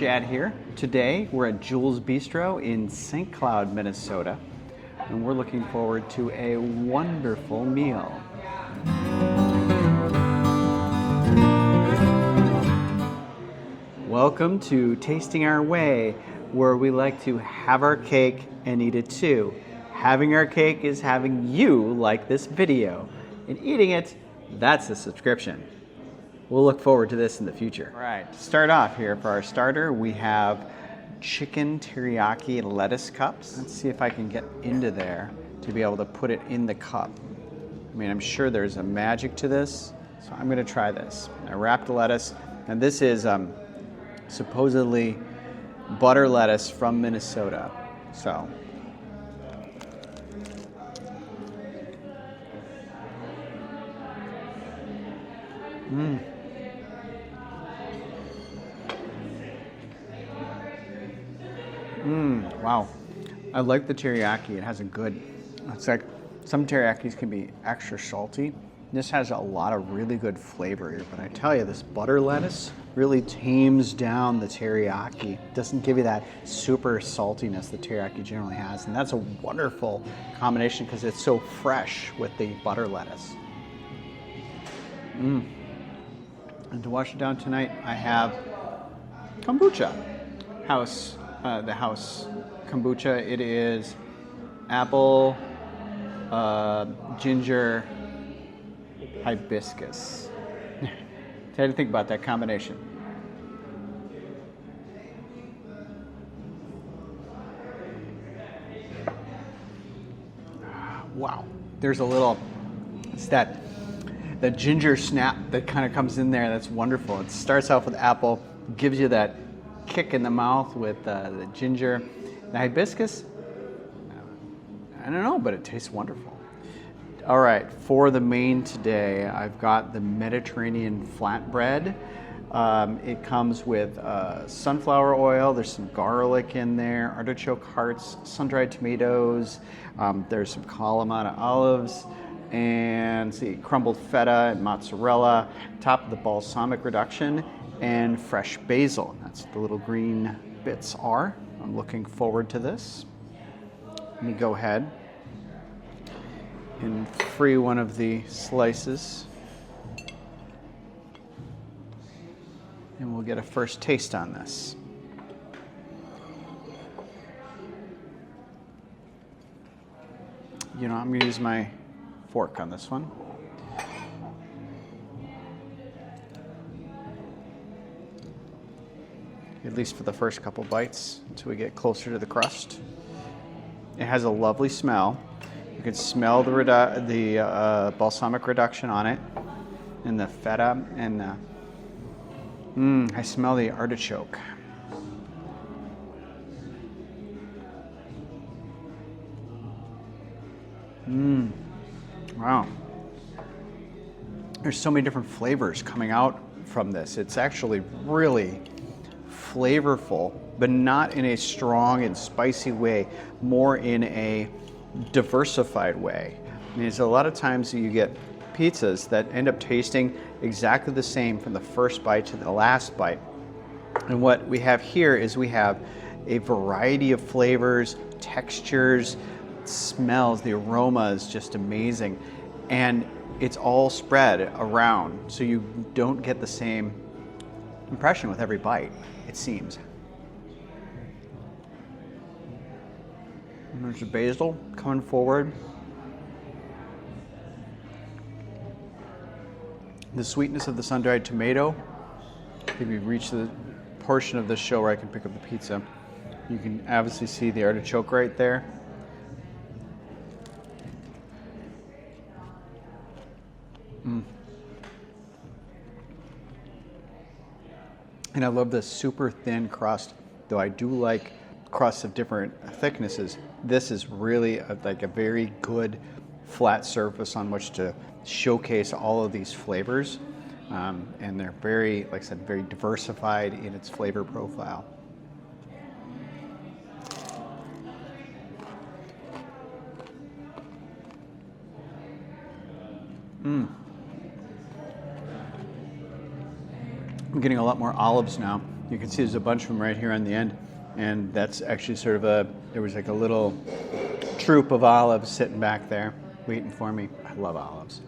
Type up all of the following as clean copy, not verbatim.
Chad here. Today we're at Jules Bistro in St. Cloud, Minnesota, and we're looking forward to a wonderful meal. Welcome to Tasting Our Way, where we like to have our cake and eat it too. Having our cake is having you like this video, and eating it, that's a subscription. We'll look forward to this in the future. All right, to start off here, for our starter, we have chicken teriyaki lettuce cups. Let's see if I can get into there to be able to put it in the cup. I mean, I'm sure there's a magic to this, so I'm gonna try this. I wrapped the lettuce, and this is supposedly butter lettuce from Minnesota, so. Wow. I like the teriyaki. It has a good, it's like some teriyakis can be extra salty. This has a lot of really good flavor here, but I tell you, this butter lettuce really tames down the teriyaki. Doesn't give you that super saltiness that teriyaki generally has, and that's a wonderful combination because it's so fresh with the butter lettuce. And to wash it down tonight, I have Kombucha. The house kombucha. It is apple, ginger, hibiscus. How do you think about that combination? Wow. There's a little, it's that ginger snap that kind of comes in there. That's wonderful. It starts off with apple, gives you that kick in the mouth with the ginger. The hibiscus, I don't know, but it tastes wonderful. All right, for the main today, I've got the Mediterranean flatbread. It comes with sunflower oil, there's some garlic in there, artichoke hearts, sun-dried tomatoes, there's some Kalamata olives, and crumbled feta and mozzarella, top of the balsamic reduction, and fresh basil. That's what the little green bits are. I'm looking forward to this. Let me go ahead and free one of the slices, and we'll get a first taste on this. You know, I'm gonna use my fork on this one. At least for the first couple bites until we get closer to the crust. It has a lovely smell. You can smell the balsamic reduction on it, and the feta, and I smell the artichoke. Wow. There's so many different flavors coming out from this. It's actually really flavorful, but not in a strong and spicy way, more in a diversified way. I mean, there's a lot of times you get pizzas that end up tasting exactly the same from the first bite to the last bite. And what we have here is we have a variety of flavors, textures, smells. The aroma is just amazing. And it's all spread around, so you don't get the same impression with every bite, it seems. And there's the basil coming forward. The sweetness of the sun-dried tomato. If you reach the portion of the show where I can pick up the pizza, you can obviously see the artichoke right there. And I love the super thin crust, though I do like crusts of different thicknesses. This is really like a very good flat surface on which to showcase all of these flavors. And they're very, like I said, very diversified in its flavor profile. I'm getting a lot more olives now. You can see there's a bunch of them right here on the end. And that's actually sort of there was like a little troop of olives sitting back there waiting for me. I love olives.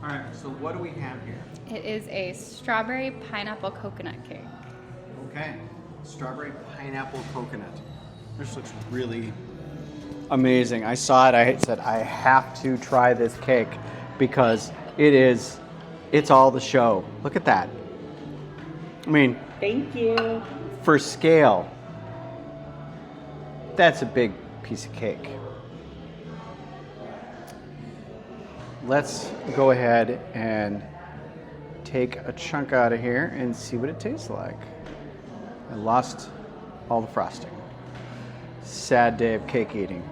All right, so what do we have here? It is a strawberry pineapple coconut cake. Okay, strawberry pineapple coconut. This looks really amazing. I saw it, I said, I have to try this cake because it's all the show. Look at that. I mean, thank you. For scale, that's a big piece of cake. Let's go ahead and take a chunk out of here and see what it tastes like. I lost all the frosting. Sad day of cake eating.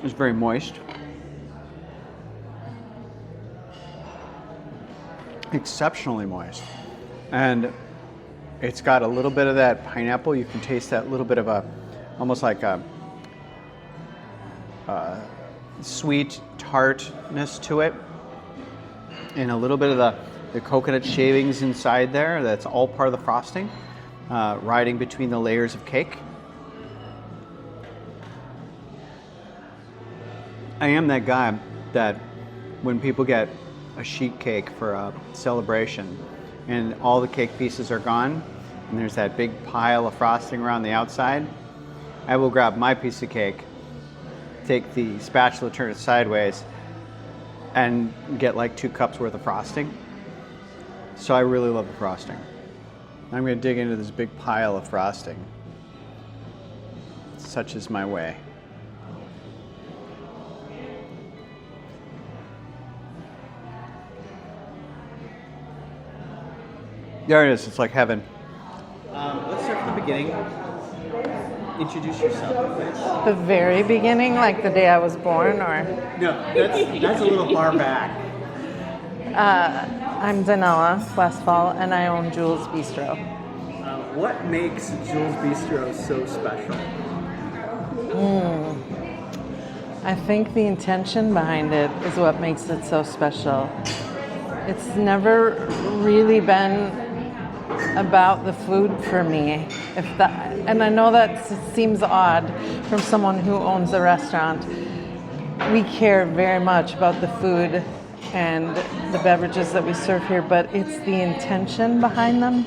It's very moist. Exceptionally moist. And it's got a little bit of that pineapple. You can taste that little bit of almost like a sweet tartness to it. And a little bit of the coconut shavings inside there. That's all part of the frosting, riding between the layers of cake. I am that guy that when people get a sheet cake for a celebration and all the cake pieces are gone and there's that big pile of frosting around the outside, I will grab my piece of cake, take the spatula, turn it sideways, and get like 2 cups worth of frosting. So I really love the frosting. I'm going to dig into this big pile of frosting. Such is my way. There it is. It's like heaven. Let's start from the beginning. Introduce yourself, please. The very beginning, like the day I was born, or? No, that's a little far back. I'm Donella Westfall, and I own Jules Bistro. What makes Jules Bistro so special? I think the intention behind it is what makes it so special. It's never really been about the food for me. And I know that seems odd from someone who owns a restaurant. We care very much about the food and the beverages that we serve here, but it's the intention behind them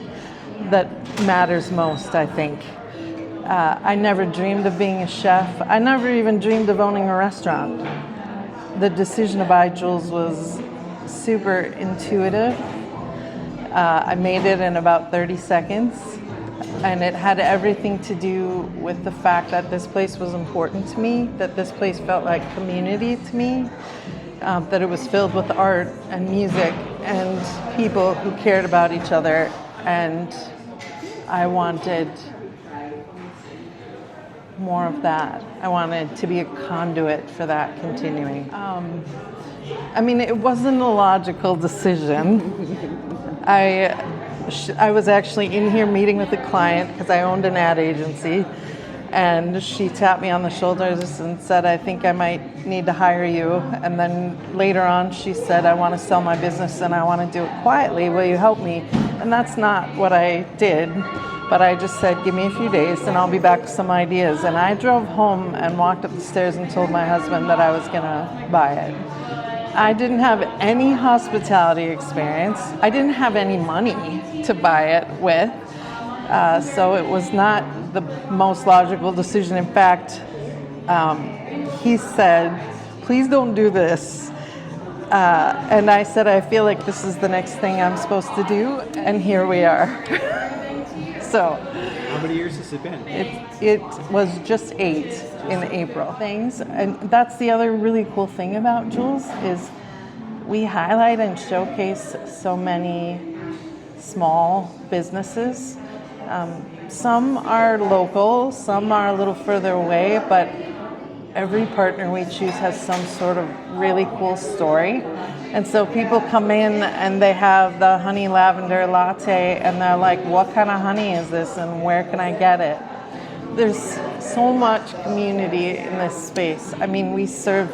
that matters most, I think. I never dreamed of being a chef. I never even dreamed of owning a restaurant. The decision to buy Jules was super intuitive. I made it in about 30 seconds, and it had everything to do with the fact that this place was important to me, that this place felt like community to me, that it was filled with art and music and people who cared about each other, and I wanted more of that. I wanted to be a conduit for that continuing. I mean, it wasn't a logical decision. I was actually in here meeting with a client because I owned an ad agency, and she tapped me on the shoulders and said, I think I might need to hire you. And then later on she said, I want to sell my business and I want to do it quietly. Will you help me? And that's not what I did, but I just said, give me a few days and I'll be back with some ideas. And I drove home and walked up the stairs and told my husband that I was going to buy it. I didn't have any hospitality experience. I didn't have any money to buy it with. So it was not the most logical decision. In fact, he said, please don't do this. And I said, I feel like this is the next thing I'm supposed to do. And here we are. So, how many years has it been? It was just 8 in April. Things, and that's the other really cool thing about Jules is we highlight and showcase so many small businesses. Some are local, some are a little further away, but every partner we choose has some sort of really cool story. And so people come in and they have the honey lavender latte and they're like, what kind of honey is this and where can I get it? There's so much community in this space. I mean, we serve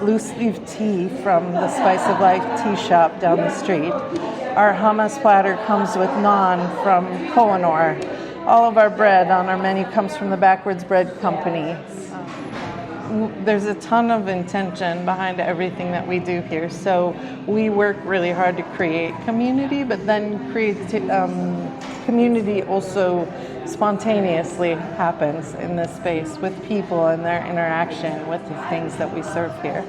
loose leaf tea from the Spice of Life tea shop down the street. Our hummus platter comes with naan from Kohinoor. All of our bread on our menu comes from the Backwards Bread Company. There's a ton of intention behind everything that we do here. So we work really hard to create community, but then community also spontaneously happens in this space with people and their interaction with the things that we serve here.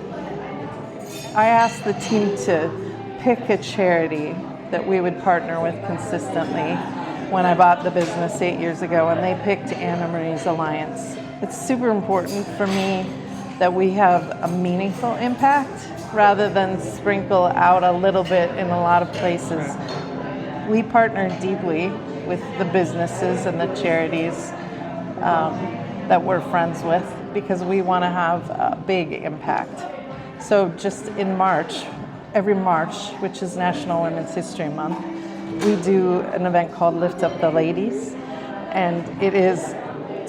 I asked the team to pick a charity that we would partner with consistently when I bought the business 8 years ago, and they picked Anna Marie's Alliance. It's super important for me that we have a meaningful impact rather than sprinkle out a little bit in a lot of places. We partner deeply with the businesses and the charities that we're friends with because we want to have a big impact. So just in March, every March, which is National Women's History Month, we do an event called Lift Up the Ladies, and it is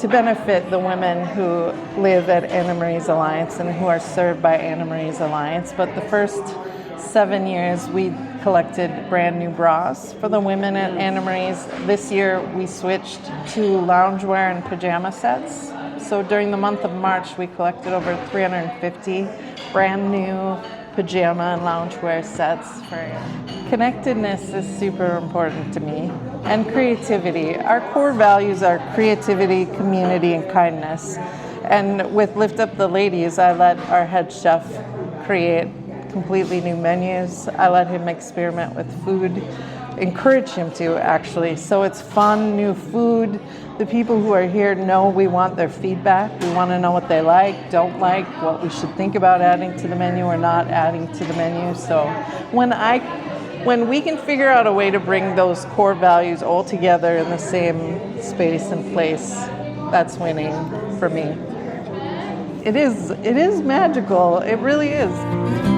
to benefit the women who live at Anna Marie's Alliance and who are served by Anna Marie's Alliance. But the first 7 years, we collected brand new bras for the women at Anna Marie's. This year, we switched to loungewear and pajama sets. So during the month of March, we collected over 350 brand new pajama and loungewear sets. Connectedness is super important to me, and creativity. Our core values are creativity, community, and kindness. And with Lift Up the Ladies, I let our head chef create completely new menus. I let him experiment with food, encourage him to actually. So it's fun, new food. The people who are here know we want their feedback. We want to know what they like, don't like, what we should think about adding to the menu or not adding to the menu. So when we can figure out a way to bring those core values all together in the same space and place, that's winning for me. It is magical. It really is.